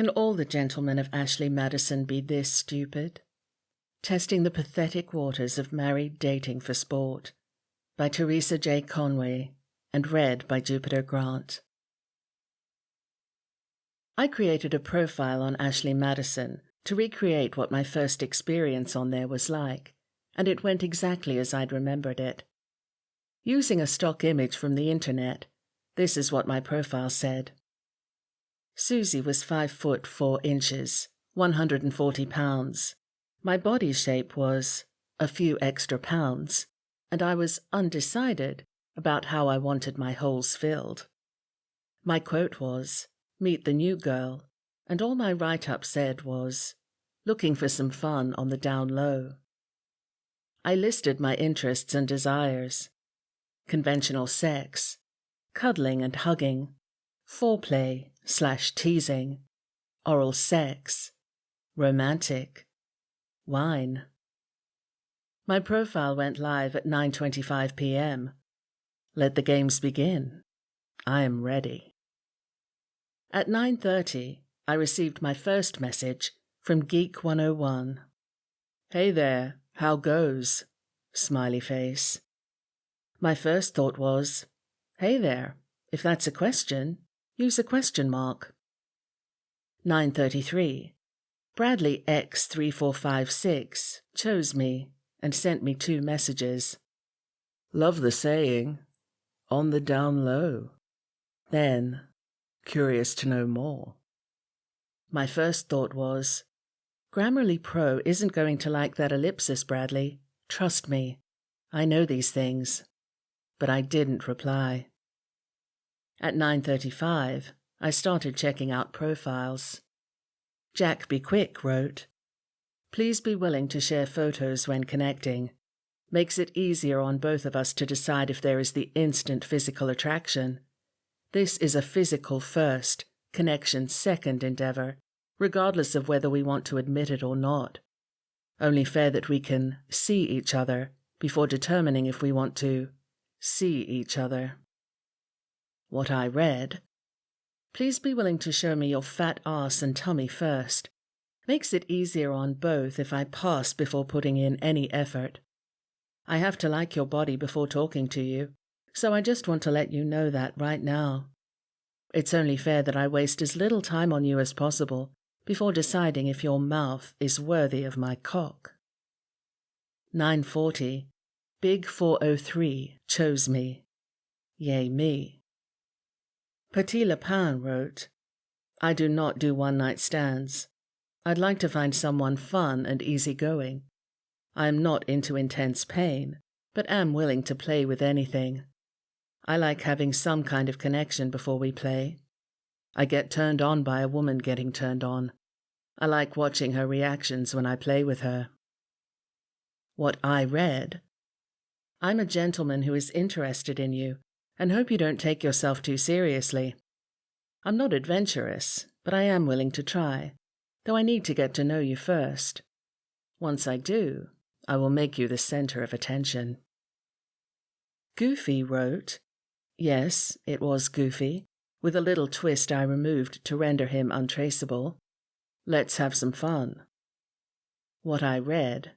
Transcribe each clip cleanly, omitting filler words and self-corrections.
Can all the gentlemen of Ashley Madison be this stupid? Testing the Pathetic Waters of Married Dating for Sport by Teresa-J-Conway and read by Jupiter Grant. I created a profile on Ashley Madison to recreate what my first experience on there was like, and it went exactly as I'd remembered it. Using a stock image from the internet, this is what my profile said. Susie was 5 foot 4 inches, 140 pounds. My body shape was a few extra pounds, and I was undecided about how I wanted my holes filled. My quote was, "Meet the new girl," and all my write-up said was, "Looking for some fun on the down low." I listed my interests and desires: conventional sex, cuddling and hugging, foreplay/teasing, oral sex, romantic, wine. My profile went live at 9:25 p.m. Let the games begin. I am ready. At 9:30, I received my first message from Geek 101. "Hey there, how goes?" Smiley face. My first thought was, "Hey there, if that's a question, use a question mark." 9:33. Bradley X3456 chose me and sent me 2 messages. "Love the saying, on the down low." Then, "Curious to know more." My first thought was, Grammarly Pro isn't going to like that ellipsis, Bradley. Trust me, I know these things. But I didn't reply. At 9:35, I started checking out profiles. Jack Be Quick wrote, "Please be willing to share photos when connecting. Makes it easier on both of us to decide if there is the instant physical attraction. This is a physical first, connection second endeavor, regardless of whether we want to admit it or not. Only fair that we can see each other before determining if we want to see each other." What I read: "Please be willing to show me your fat ass and tummy first. Makes it easier on both if I pass before putting in any effort. I have to like your body before talking to you, so I just want to let you know that right now. It's only fair that I waste as little time on you as possible before deciding if your mouth is worthy of my cock." 9:40. Big 403 chose me. Yay me. Petit Lapin wrote, "I do not do one-night stands. I'd like to find someone fun and easygoing. I am not into intense pain, but am willing to play with anything. I like having some kind of connection before we play. I get turned on by a woman getting turned on. I like watching her reactions when I play with her." What I read: "I'm a gentleman who is interested in you and hope you don't take yourself too seriously. I'm not adventurous, but I am willing to try, though I need to get to know you first. Once I do, I will make you the center of attention." Goofy wrote, yes, it was Goofy, with a little twist I removed to render him untraceable, "Let's have some fun." What I read: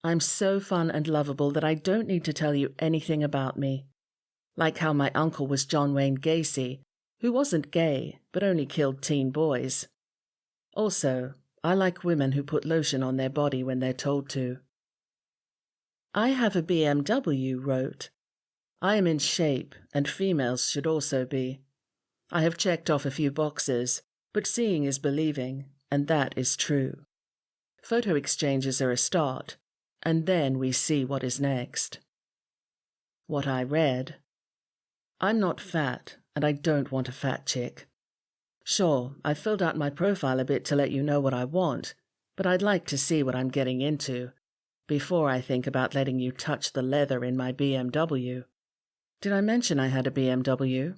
"I'm so fun and lovable that I don't need to tell you anything about me. Like how my uncle was John Wayne Gacy, who wasn't gay, but only killed teen boys. Also, I like women who put lotion on their body when they're told to." I Have a BMW wrote, "I am in shape, and females should also be. I have checked off a few boxes, but seeing is believing, and that is true. Photo exchanges are a start, and then we see what is next." What I read: "I'm not fat, and I don't want a fat chick. Sure, I filled out my profile a bit to let you know what I want, but I'd like to see what I'm getting into before I think about letting you touch the leather in my BMW. Did I mention I had a BMW?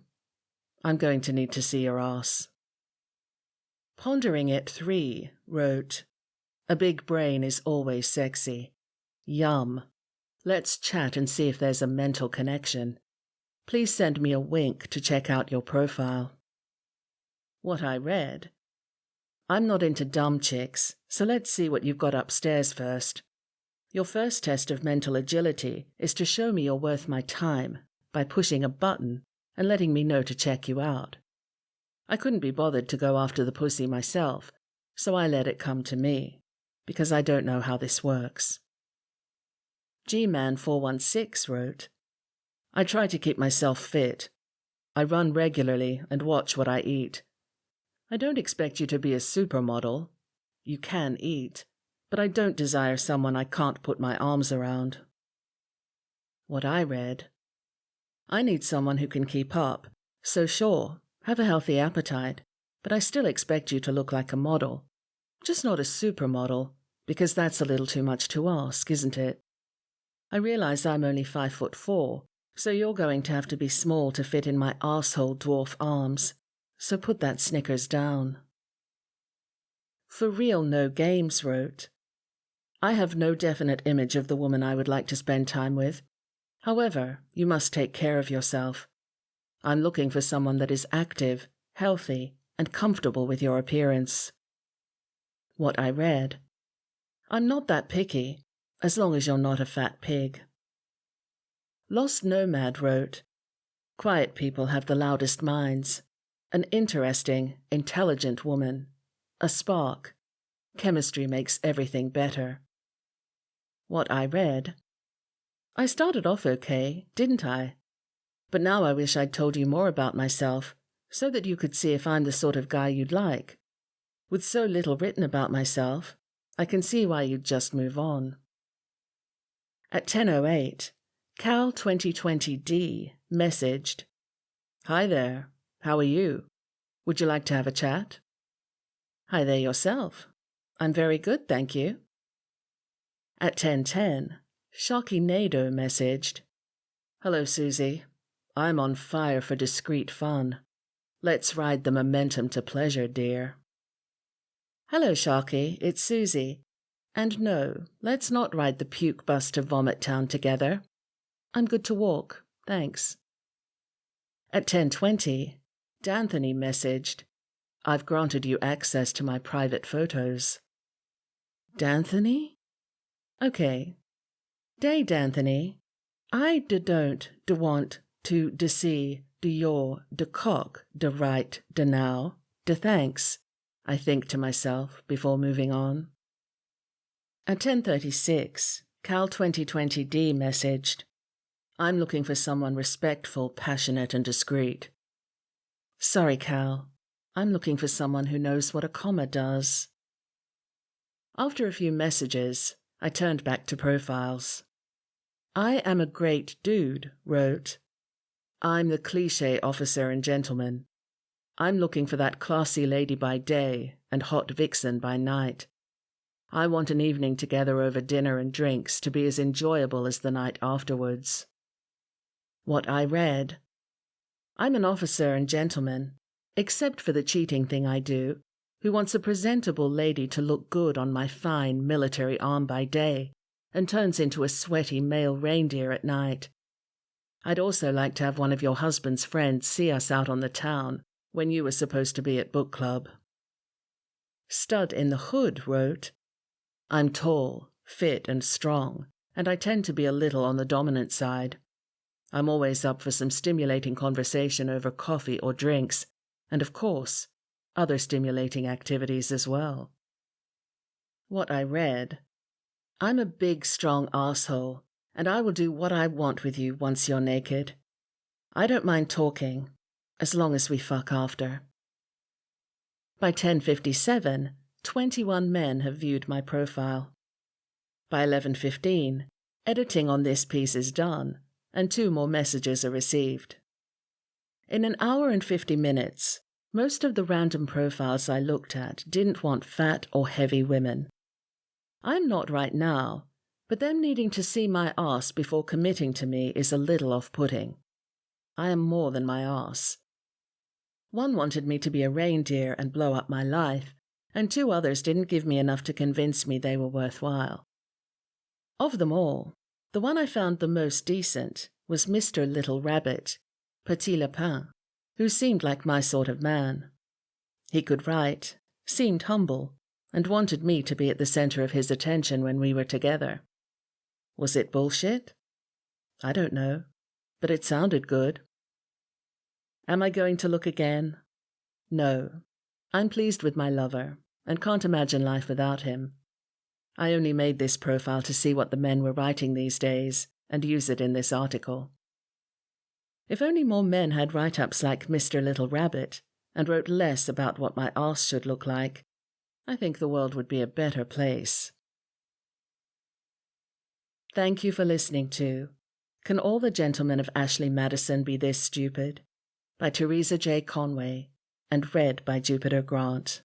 I'm going to need to see your ass." Pondering It 3 wrote, "A big brain is always sexy. Yum. Let's chat and see if there's a mental connection. Please send me a wink to check out your profile." What I read: I'm not into dumb chicks, so let's see what you've got upstairs first. Your first test of mental agility is to show me you're worth my time by pushing a button and letting me know to check you out. I couldn't be bothered to go after the pussy myself, so I let it come to me, because I don't know how this works. G-Man416 wrote, I try to keep myself fit. I run regularly and watch what I eat. I don't expect you to be a supermodel. You can eat, but I don't desire someone I can't put my arms around. What I read, I need someone who can keep up, so sure, have a healthy appetite, but I still expect you to look like a model. Just not a supermodel, because that's a little too much to ask, isn't it? I realize I'm only 5'4", so you're going to have to be small to fit in my arsehole dwarf arms, so put that Snickers down. For Real No Games wrote, I have no definite image of the woman I would like to spend time with. However, you must take care of yourself. I'm looking for someone that is active, healthy, and comfortable with your appearance. What I read, I'm not that picky, as long as you're not a fat pig. Lost Nomad wrote, Quiet people have the loudest minds. An interesting, intelligent woman. A spark. Chemistry makes everything better. What I read, I started off okay, didn't I? But now I wish I'd told you more about myself, so that you could see if I'm the sort of guy you'd like. With so little written about myself, I can see why you'd just move on. At 10:08, Cal 2020D messaged, Hi there, how are you? Would you like to have a chat? Hi there yourself. I'm very good, thank you. At 10:10, Shocky Nado messaged, Hello, Susie. I'm on fire for discreet fun. Let's ride the momentum to pleasure, dear. Hello, Sharky, it's Susie. And no, let's not ride the puke bus to Vomit Town together. I'm good to walk, thanks. At 10:20, D'Anthony messaged, I've granted you access to my private photos. D'Anthony? Okay. Day, D'Anthony. I don't want to see your cock right now, thanks, I think to myself before moving on. At 10:36, Cal 2020D messaged, I'm looking for someone respectful, passionate, and discreet. Sorry, Cal. I'm looking for someone who knows what a comma does. After a few messages, I turned back to profiles. I am a great dude wrote, I'm the cliché officer and gentleman. I'm looking for that classy lady by day and hot vixen by night. I want an evening together over dinner and drinks to be as enjoyable as the night afterwards. What I read, I'm an officer and gentleman, except for the cheating thing I do, who wants a presentable lady to look good on my fine military arm by day and turns into a sweaty male reindeer at night. I'd also like to have one of your husband's friends see us out on the town when you were supposed to be at book club. Stud in the Hood wrote, I'm tall, fit and strong, and I tend to be a little on the dominant side. I'm always up for some stimulating conversation over coffee or drinks, and of course, other stimulating activities as well. What I read, I'm a big, strong arsehole, and I will do what I want with you once you're naked. I don't mind talking, as long as we fuck after. By 10:57, 21 men have viewed my profile. By 11:15, editing on this piece is done, and 2 more messages are received. In an hour and 50 minutes, most of the random profiles I looked at didn't want fat or heavy women. I'm not right now, but them needing to see my arse before committing to me is a little off-putting. I am more than my arse. One wanted me to be a reindeer and blow up my life, and 2 others didn't give me enough to convince me they were worthwhile. Of them all, the one I found the most decent was Mr. Little Rabbit, Petit Lapin, who seemed like my sort of man. He could write, seemed humble, and wanted me to be at the center of his attention when we were together. Was it bullshit? I don't know, but it sounded good. Am I going to look again? No. I'm pleased with my lover, and can't imagine life without him. I only made this profile to see what the men were writing these days, and use it in this article. If only more men had write-ups like Mr. Little Rabbit, and wrote less about what my arse should look like, I think the world would be a better place. Thank you for listening to Can All the Gentlemen of Ashley Madison Be This Stupid? By Teresa-J-Conway, and read by Jupiter Grant.